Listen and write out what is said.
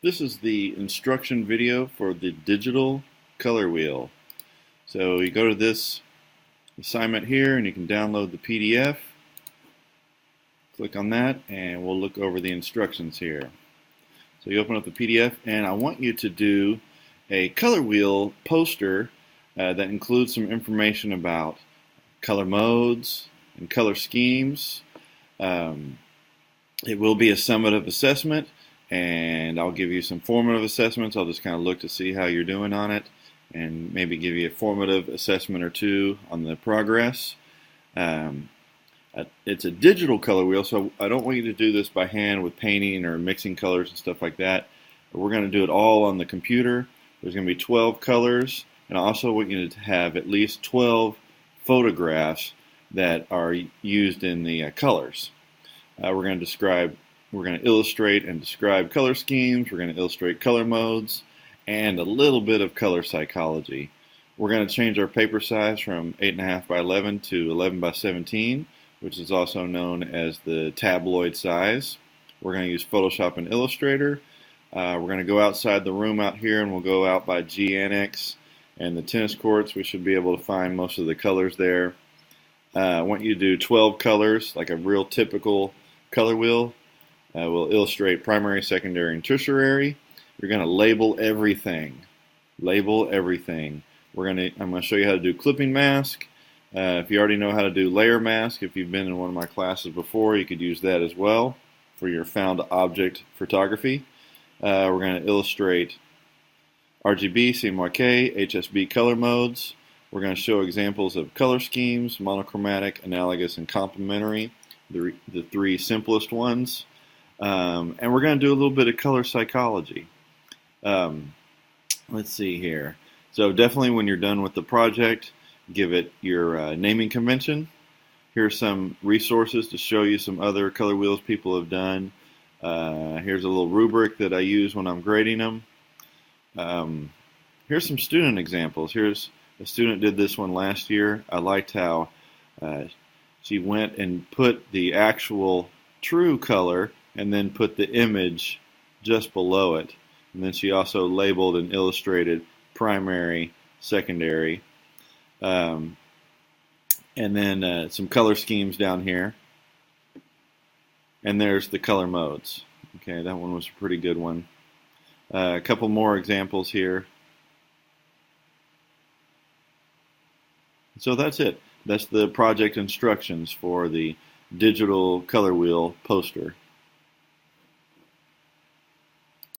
This is the instruction video for the digital color wheel. So you go to this assignment here and you can download the PDF. Click on that and we'll look over the instructions here. So you open up the PDF and I want you to do a color wheel poster that includes some information about color modes and color schemes. It will be a summative assessment, and I'll give you some formative assessments. I'll just kind of look to see how you're doing on it and maybe give you a formative assessment or two on the progress. It's a digital color wheel, so I don't want you to do this by hand with painting or mixing colors and stuff like that. We're going to do it all on the computer. There's going to be 12 colors, and I also want you to have at least 12 photographs that are used in the colors. We're going to illustrate and describe color schemes. We're going to illustrate color modes and a little bit of color psychology. We're going to change our paper size from 8.5 by 11 to 11 by 17, which is also known as the tabloid size. We're going to use Photoshop and Illustrator. We're going to go outside the room out here, and we'll go out by G Annex and the tennis courts. We should be able to find most of the colors there. I want you to do 12 colors, like a real typical color wheel. We'll illustrate primary, secondary, and tertiary. You're going to label everything. Label everything. I'm going to show you how to do clipping mask. If you already know how to do layer mask, if you've been in one of my classes before, you could use that as well for your found object photography. We're going to illustrate RGB, CMYK, HSB color modes. We're going to show examples of color schemes, monochromatic, analogous, and complementary, the three simplest ones. And we're going to do a little bit of color psychology. Let's see here. So definitely when you're done with the project, give it your naming convention. Here's some resources to show you some other color wheels people have done. Here's a little rubric that I use when I'm grading them. Here's some student examples. Here's a student did this one last year. I liked how she went and put the actual true color and then put the image just below it. And then she also labeled and illustrated primary, secondary, and then some color schemes down here. And there's the color modes. Okay, that one was a pretty good one. A couple more examples here. So that's it. That's the project instructions for the digital color wheel poster.